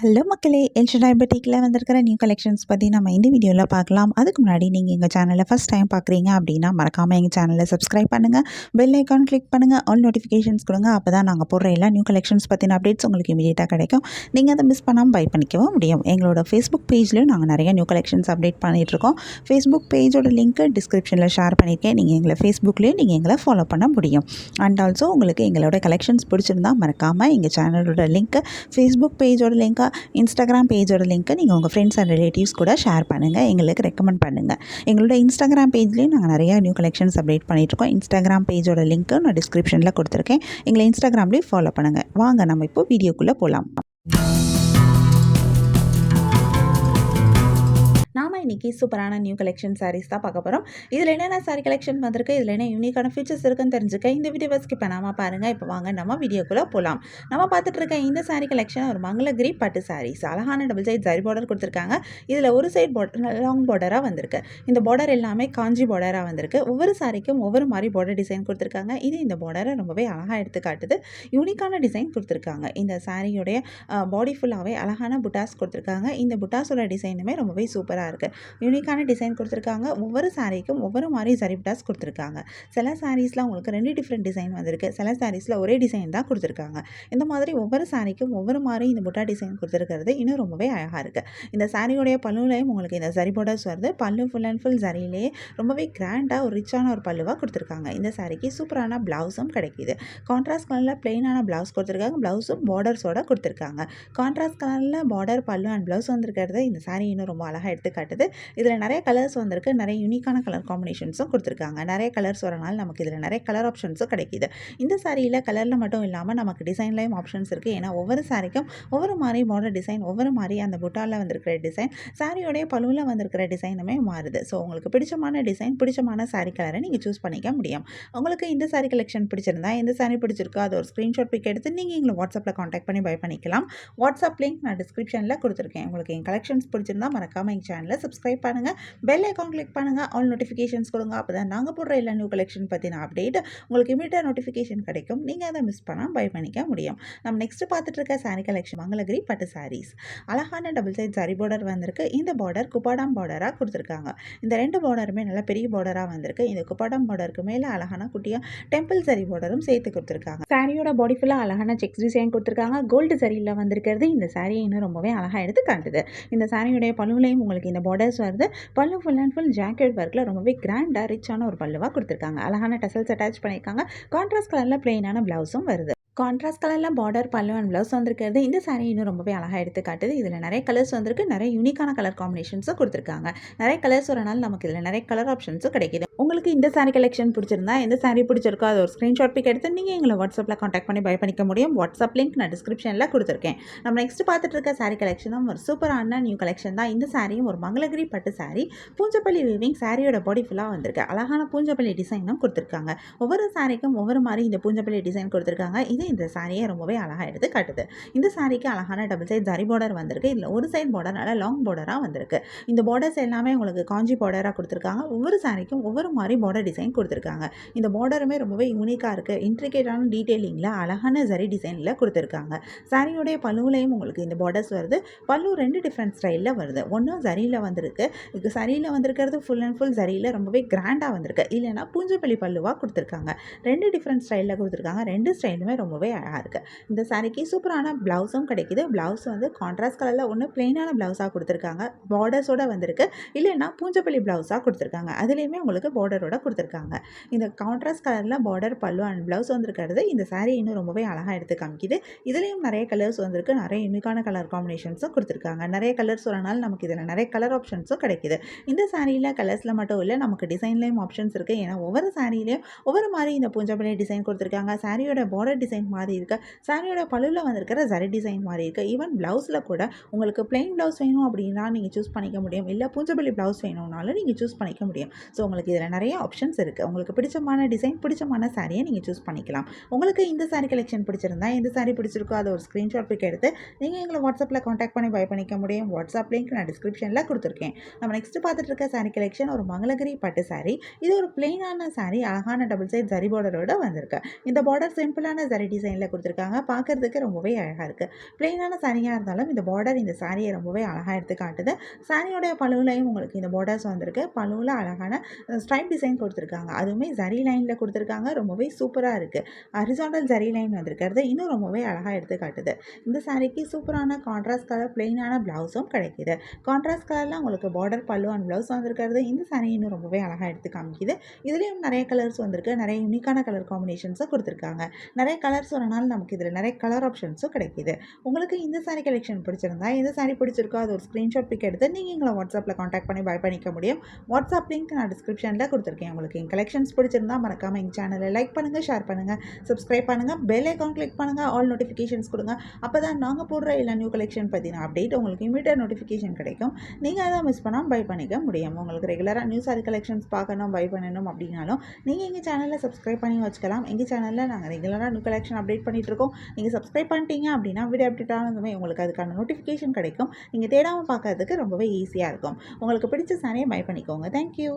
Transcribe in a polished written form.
Hello மக்களே, El Shaddai பொட்டிக்கில் வந்திருக்கிற new collections பற்றி நம்ம இந்த வீடியோவில் பார்க்கலாம். அதுக்கு முன்னாடி நீங்கள் எங்கள் சேனலை ஃபஸ்ட் டைம் பார்க்குறீங்க அப்படின்னா மறக்காமல் எங்கள் சேனலை சப்ஸ்கிரைப் பண்ணுங்கள், பெல் ஐக்கான் கிளிக் பண்ணுங்கள், ஆல் நோட்டிஃபிகேஷன்ஸ் கொடுங்க. அப்போ தான் நாங்கள் போடுற எல்லா நியூ கலெக்ஷன்ஸ் பற்றின அப்டேட்ஸ் உங்களுக்கு இமீடியட்டாக கிடைக்கும். நீங்கள் அதை மிஸ் பண்ணாமல் பை பண்ணிக்கவும் முடியும். எங்களோட ஃபேஸ்புக் பேஜ்லேயும் நாங்கள் நிறைய நியூ கலெக்ஷன்ஸ் அப்டேட் பண்ணிகிட்ருக்கோம். ஃபேஸ்புக் பேஜோட லிங்க்கு டிஸ்கிரிப்ஷனில் ஷேர் பண்ணியிருக்கேன். நீங்கள் எங்களை ஃபேஸ்புக்லேயும் நீங்கள் எங்களை ஃபாலோ பண்ண முடியும். அண்ட் ஆல்சோ உங்களுக்கு எங்களோட கலெக்ஷன்ஸ் பிடிச்சிருந்தா மறக்காமல் எங்கள் சேனலோட லிங்க்கு, ஃபேஸ்புக் பேஜோட லிங்க்கை, இன்ஸ்டாகிராம் பேஜோட லிங்க்கை நீங்கள் உங்கள் ஃப்ரெண்ட்ஸ் அண்ட் ரிலேட்டிவ்ஸ் கூட ஷேர் பண்ணுங்கள், எங்களுக்கு ரெக்கமெண்ட் பண்ணுங்கள். எங்களோட இன்ஸ்டாகிராம் பேஜ்லேயும் நாங்கள் நிறையா நியூ கலெக்ஷன்ஸ் அப்டேட் பண்ணிகிட்ருக்கோம். இன்ஸ்டாகிராம் பேஜோட லிங்க்கு நான் டிஸ்கிரிப்ஷனில் கொடுத்துருக்கேன். எங்களை இன்ஸ்டாகிராம்லேயும் ஃபாலோ பண்ணுங்கள். வாங்க நம்ம இப்போ வீடியோக்குள்ளே போகலாம். நாம் இன்றைக்கி சூப்பரான நியூ கலெக்ஷன் சாரீஸ் தான் பார்க்க போகிறோம். இதில் என்னென்ன சாரீ கலெக்ஷன் வந்திருக்கு, இதில் என்ன யூனிக்கான ஃபீச்சர்ஸ் இருக்குன்னு தெரிஞ்சுக்க இந்த வீடியோவை ஸ்கிப் பண்ணாமல் பாருங்கள். இப்போ வாங்க நம்ம வீடியோக்குள்ளே போகலாம். நம்ம பார்த்துட்டு இருக்க இந்த சாரீ கலெக்ஷன் ஒரு மங்களகிரி பட்டு சாரீஸ். அழகான டபுள் சைட் ஜரி பார்டர் கொடுத்துருக்காங்க. இதில் ஒரு சைட் பார்டர் லாங் பார்டராக வந்திருக்கு. இந்த பார்டர் எல்லாமே காஞ்சி பார்டராக வந்திருக்கு. ஒவ்வொரு சாரிக்கும் ஒவ்வொரு மாதிரி பார்டர் டிசைன் கொடுத்துருக்காங்க. இது இந்த பார்டரை ரொம்பவே அழகாக எடுத்து காட்டுது. யூனிக்கான டிசைன் கொடுத்துருக்காங்க. இந்த சாரியோடைய பாடி ஃபுல்லாகவே அழகான புட்டாஸ் கொடுத்துருக்காங்க. இந்த புட்டாஸோட டிசைனுமே ரொம்பவே சூப்பராக இருக்குது. யூனிக்கான டிசைன் கொடுத்துருக்காங்க. ஒவ்வொரு சாரீக்கும் ஒவ்வொரு மாதிரி ஜரி புட்டாஸ் கொடுத்துருக்காங்க. சில சாரீஸில் உங்களுக்கு 2 டிஃப்ரெண்ட் டிசைன் வந்திருக்கு. சில சாரீஸில் ஒரே டிசைன் தான் கொடுத்துருக்காங்க. இந்த மாதிரி ஒவ்வொரு சாரீக்கும் ஒவ்வொரு மாதிரி இந்த புட்டா டிசைன் கொடுத்துருக்கிறது இன்னும் ரொம்பவே அழகாக இருக்குது. இந்த சாரியோடைய பல்லுலையும் உங்களுக்கு இந்த ஜரி புட்டாஸ் வருது. பல்லு ஃபுல் அண்ட் ஃபுல் ஜரியிலேயே ரொம்பவே கிராண்டாக ஒரு ரிச்சான ஒரு பல்லுவாக கொடுத்துருக்காங்க. இந்த சாரிக்கு சூப்பரான ப்ளவுஸும் கிடைக்கிது. கான்ட்ராஸ்ட் கலரில் பிளெயினான ப்ளவுஸ் கொடுத்துருக்காங்க. ப்ளவுஸும் பார்டர்ஸோட கொடுத்துருக்காங்க. கான்ட்ராஸ்ட் கலரில் பார்டர், பல்லு அண்ட் ப்ளவுஸ் வந்திருக்கிறது இந்த சாரி இன்னும் ரொம்ப அழகாக எடுத்து காட்டுது. இதில் நிறைய கலர்ஸ் வந்திருக்கு. நிறைய யூனிக்கான கலர் காம்பினேஷன்ஸும் கொடுத்துருக்காங்க. நிறைய கலர்ஸ் வரனால நமக்கு இதில் நிறைய கலர் ஆப்ஷன்ஸும் கிடைக்கிது. இந்த சாரியில் கலரில் மட்டும் இல்லாமல் நமக்கு டிசைன்லேயும் ஆப்ஷன்ஸ் இருக்குது. ஏன்னா ஒவ்வொரு சாரிக்கும் ஒவ்வொரு மாதிரி பார்டர் டிசைன், ஒவ்வொரு மாதிரி அந்த புட்டாவில் வந்திருக்கிற டிசைன், சாரியோடைய பழுவில் வந்திருக்கிற டிசைனுமே மாறுது. ஸோ உங்களுக்கு பிடிச்சமான டிசைன், பிடிச்சமான சாரி கலரை நீங்கள் சூஸ் பண்ணிக்க முடியும். உங்களுக்கு இந்த சாரி கலெக்ஷன் பிடிச்சிருந்தா, எந்த சாரி பிடிச்சிருக்கோ அது ஒரு ஸ்க்ரீன்ஷாட் பிக் எடுத்து நீங்கள் எங்களை வாட்ஸ்அப்பில் காண்டாக்ட் பண்ணி பை பண்ணிக்கலாம். வாட்ஸ்அப் லிங்க் நான் டிஸ்கிரிப்ஷனில் கொடுத்துருக்கேன். உங்களுக்கு என் கலெக்ஷன்ஸ் பிடிச்சிருந்தா மறக்காமல் எங்கள் சேனலை சப்ஸ்கிரைப் பண்ணுங்கள், பெல் ஐக்கான் கிளிக் பண்ணுங்கள், ஆல் நோட்டிஃபிகேஷன்ஸ் கொடுங்க. அப்போ தான் நாங்கள் போடுற எல்லா நியூ கலெக்ஷன் பற்றின அப்டேட் உங்களுக்கு இமீடியட்டாக நோட்டிஃபிகேஷன் கிடைக்கும். நீங்கள் அதை மிஸ் பண்ணால் பை பண்ணிக்க முடியும். நம்ம நெக்ஸ்ட் பார்த்துட்டு இருக்க சாரி கலெக்ஷன் மங்களகிரி பட்டு சாரீஸ். அழகான டபுள் சைட் ஜரி பார்டர் வந்திருக்கு. இந்த பார்டர் குப்பாடாம் பார்டராக கொடுத்துருக்காங்க. இந்த 2 பார்டருமே நல்ல பெரிய பார்டராக வந்திருக்கு. இந்த குப்பாடாம் பார்டருக்கு மேலே அழகான குட்டியாக டெம்பிள் ஜரி பார்டரும் சேர்த்து கொடுத்துருக்காங்க. சாரியோட பாடி ஃபுல்லாக அழகான செக்ஸ் டிசைன் கொடுத்துருக்காங்க. கோல்டு ஜரியில் வந்திருக்கிறது இந்த சாரியை இன்னும் ரொம்பவே அழகாக எடுத்து காட்டுது. இந்த சாரியோடைய பல்லுலையும் உங்களுக்கு இந்த பார்டர்ஸ் வருது. பல்லு ஃபுல் அண்ட் ஃபுல் ஜாக்கெட் ஒர்க்கில் ரொம்பவே கிராண்டாக ரிச்சான ஒரு பல்லுவாக கொடுத்துருக்காங்க. அழகான டசல்ஸ் அட்டாச் பண்ணியிருக்காங்க. கான்ட்ராஸ்ட் கலரில் பிளெயினான ப்ளவுஸும் வருது. கான்ட்ராஸ்ட் கலரில் பார்டர், பல்லு அண்ட் ப்ளவுஸ் வந்திருக்கிறது இந்த சாரீ இன்னும் ரொம்பவே அழகாக எடுத்து காட்டுது. இதில் நிறைய கலர்ஸ் வந்திருக்கு. நிறைய யூனிக்கான கலர் காம்பினேஷன்ஸும் கொடுத்துருக்காங்க. நிறைய கலர்ஸ் வரனால நமக்கு இதில் நிறைய கலர் ஆப்ஷன்ஸும் கிடைக்கிது. உங்களுக்கு இந்த சாரீ கலெக்ஷன் பிடிச்சிருந்தா, எந்த சாரீ பிடிச்சிருக்கோ அது ஒரு ஸ்க்ரீன்ஷாட் பிக் எடுத்து நீங்கள் எங்களை வாட்ஸ்அப்பில் காண்டாக்ட் பண்ணி பை பண்ணிக்க முடியும். வாட்ஸ்அப் லிங்க் நான் டிஸ்கிரிப்ஷனில் கொடுத்துருக்கேன். நம்ம நெக்ஸ்ட் பார்த்துட்டு இருக்க சாரீ கலெக்ஷனும் ஒரு சூப்பரான நியூ கலெக்ஷன் தான். இந்த சாரியும் ஒரு மங்களகிரி பட்டு சாரீ. பூஞ்சப்பள்ளி வீவிங் சாரியோட பாடி ஃபுல்லாக வந்திருக்கு. அழகான பூஞ்சப்பள்ளி டிசைனும் கொடுத்துருக்காங்க. ஒவ்வொரு சாரிக்கும் ஒவ்வொரு மாதிரி இந்த பூஞ்சப்பள்ளி டிசைன் கொடுத்துருக்காங்க. இது இந்த சாரியை ரொம்பவே அழகாக எடுத்து காட்டுது. இந்த சாரிக்கு அழகான டபுள் சைட் ஜரி பார்டர் வந்திருக்கு. இதில் ஒரு சைட் பார்டர் நல்ல லாங் பார்டராக வந்திருக்கு. இந்த பார்டர்ஸ் எல்லாமே உங்களுக்கு காஞ்சி பார்டராக கொடுத்துருக்காங்க. ஒவ்வொரு சாரிக்கும் ஒவ்வொரு மாதிரி பார்டர் டிசைன் கொடுத்துருக்காங்க. இந்த பார்டருமே ரொம்பவே யூனிக்காக இருக்குது. இன்ட்ரிகேட்டான டீட்டெயிலிங்கில் அழகான ஜரி டிசைனில் கொடுத்துருக்காங்க. சாரியோடைய பல்லுலையும் உங்களுக்கு இந்த பார்டர்ஸ் வருது. பல்லு 2 டிஃப்ரெண்ட் ஸ்டைலில் வருது. ஒன்றும் ஜரியில் வந்திருக்கு. இது சரியில் வந்திருக்கிறது ஃபுல் அண்ட் ஃபுல் ஜரியில் ரொம்பவே கிராண்டாக வந்திருக்கு. இல்லைனா பூஞ்சப்பள்ளி பல்லுவாக கொடுத்துருக்காங்க. 2 டிஃப்ரெண்ட் ஸ்டைலில் கொடுத்துருக்காங்க. 2 ஸ்டைலுமே ரொம்பவே அழகாக இருக்குது. இந்த சாரிக்கு சூப்பரான ப்ளவுஸும் கிடைக்கிது. ப்ளவுஸ் வந்து கான்ட்ராஸ்ட் கலரில் ஒன்று பிளெயினான ப்ளவுஸாக கொடுத்துருக்காங்க. பார்டர்ஸோட வந்திருக்கு. இல்லைன்னா பூஞ்சப்பள்ளி ப்ளவுஸாக கொடுத்துருக்காங்க. அதுலேயுமே உங்களுக்கு பார்டரோட கொடுத்துருக்காங்க. இந்த கான்ட்ராஸ்ட் கலரில் பார்டர், பல்லு அண்ட் ப்ளவுஸ் வந்திருக்கிறது இந்த சாரி இன்னும் ரொம்பவே அழகாக எடுத்து காமிக்குது. இதுலேயும் நிறைய கலர்ஸ் வந்திருக்கு. நிறைய யூனிக்கான கலர் காம்பினேஷன்ஸும் கொடுத்துருக்காங்க. நிறைய கலர்ஸ் வரனால நமக்கு இதில் நிறைய கலர் ஆப்ஷன்ஸும் கிடைக்கிது. இந்த சாரியில் கலர்ஸில் மட்டும் இல்லை, நமக்கு டிசைன்லேயும் ஆப்ஷன்ஸ் இருக்குது. ஏன்னா ஒவ்வொரு சாரியிலையும் ஒவ்வொரு மாதிரி இந்த பூஞ்சப்பள்ளி டிசைன் கொடுத்துருக்காங்க. சாரியோட பார்டர் டிசைன் மாதிரி இருக்குது. சாரியோட பல்லுவில் வந்திருக்கிற ஜரி டிசைன் மாதிரி இருக்குது. ஈவன் ப்ளவுஸில் கூட உங்களுக்கு பிளெயின் ப்ளவுஸ் வேணும் அப்படின்னா நீங்கள் சூஸ் பண்ணிக்க முடியும். இல்லை பூஞ்சப்பள்ளி ப்ளவுஸ் வேணும்னாலும் நீங்கள் சூஸ் பண்ணிக்க முடியும். ஸோ உங்களுக்கு இதில் நிறைய ஆப்ஷன்ஸ் இருக்குது. உங்களுக்கு பிடிச்சமான டிசைன், பிடிச்சமான சாரியை நீங்கள் சூஸ் பண்ணிக்கலாம். உங்களுக்கு இந்த சாரி கலெக்ஷன் பிடிச்சிருந்தா, எந்த சாரி பிடிச்சிருக்கோ அதை ஒரு ஸ்க்ரீன்ஷாட் பிக் எடுத்து நீங்கள் எங்களை வாட்ஸ்அப்பில் காண்டாக்ட் பண்ணி பை பண்ணிக்க முடியும். வாட்ஸ்அப் லிங்க் நான் டிஸ்கிரிப்ஷனில் கொடுத்துருக்கேன். நம்ம நெக்ஸ்ட் பார்த்துட்டு இருக்க சாரி கலெக்ஷன் ஒரு மங்களகிரி பட்டு சாரி. இது ஒரு பிளெயினான சாரி. அழகான டபுள் சைட் ஜரி பார்டரோட வந்திருக்கு. இந்த பார்டர் சிம்பிளான ஜரி டிசைனில் கொடுத்துருக்காங்க. பார்க்குறதுக்கு ரொம்பவே அழகாக இருக்குது. பிளெயினான சாரியாக இருந்தாலும் இந்த பார்டர் இந்த சாரியை ரொம்பவே அழகாக எடுத்து காட்டுது. சாரியோடைய பழுவுலையும் உங்களுக்கு இந்த பார்டர்ஸ் வந்திருக்கு. பழுவில் அழகான ஸ்ட்ரைப் டிசைன் கொடுத்துருக்காங்க. அதுவுமே ஜரி லைனில் கொடுத்துருக்காங்க. ரொம்பவே சூப்பராக இருக்குது. ஹரிசாண்டல் ஜரி லைன் வந்திருக்கிறது இன்னும் ரொம்பவே அழகாக எடுத்து காட்டுது. இந்த சாரிக்கு சூப்பரான கான்ட்ராஸ்ட் கலர் பிளெயினான ப்ளவுஸும் கிடைக்குது. கான்ட்ராஸ்ட் கலரில் உங்களுக்கு பார்டர் பல்லு அண்ட் ப்ளவுஸ் வந்திருக்கிறது இந்த சாரி இன்னும் ரொம்பவே அழகாக எடுத்து காமிக்குது. இதுலேயும் நிறைய கலர்ஸ் வந்திருக்கு. நிறைய யூனிக்கான கலர் காம்பினேஷன்ஸும் கொடுத்துருக்காங்க. நிறைய கலர்ஸ் வரனால நமக்கு இதில் நிறைய கலர் ஆப்ஷன்ஸும் கிடைக்குது. உங்களுக்கு இந்த சாரி கலெக்ஷன் பிடிச்சிருந்தா எந்த சாரி பிடிச்சிருக்கோ அது ஒரு ஸ்க்ரீன்ஷாட் பிக் எடுத்து நீங்கள் எங்களை வாட்ஸ்அப்பில் காண்டாக்ட் பண்ணி பை பண்ணிக்க முடியும். வாட்ஸ்அப் லிங்க் நான் டிஸ்கிரிப்ஷனில் கொடுத்துருக்கேன். உங்களுக்கு எங்கள் கலெக்ஷன்ஸ் பிடிச்சிருந்தா மறக்காமல் எங்கள் சேனலை லைக் பண்ணுங்கள், ஷேர் பண்ணுங்கள், சப்ஸ்கிரைப் பண்ணுங்கள், பெல் ஐக்கான் கிளிக் பண்ணுங்கள், ஆல் நோட்டிஃபிகேஷன்ஸ் கொடுங்க. அப்போ தான் நாங்கள் போடுற எல்லா நியூ கலெக்ஷன் பற்றின அப்டேட் உங்களுக்கு இமீடியட் நோட்டிஃபிகேஷன் கிடைக்கும். நீங்கள் அதை மிஸ் பண்ணாமல் பை பண்ணிக்க முடியும். உங்களுக்கு ரெகுலராக நியூ சாரி கலெக்ஷன்ஸ் பார்க்கணும், பை பண்ணணும் அப்படின்னாலும் நீங்கள் எங்கள் சேனலில் சப்ஸ்கிரைப் பண்ணி வச்சுக்கலாம். எங்கள் சேனலில் நாங்கள் ரெகுலராக நியூ கலெக்ஷன் அப்டேட் பண்ணிகிட்ருக்கோம். நீங்கள் சப்ஸ்கிரைப் பண்ணிட்டீங்க அப்படின்னா வீடியோ அப்டேட் ஆனதுமே உங்களுக்கு அதுக்கான நோட்டிஃபிகேஷன் கிடைக்கும். நீங்கள் தேடாமல் பார்க்கறதுக்கு ரொம்பவே ஈஸியாக இருக்கும். உங்களுக்கு பிடிச்ச சாரியை பை பண்ணிக்கோங்க. தேங்க்யூ.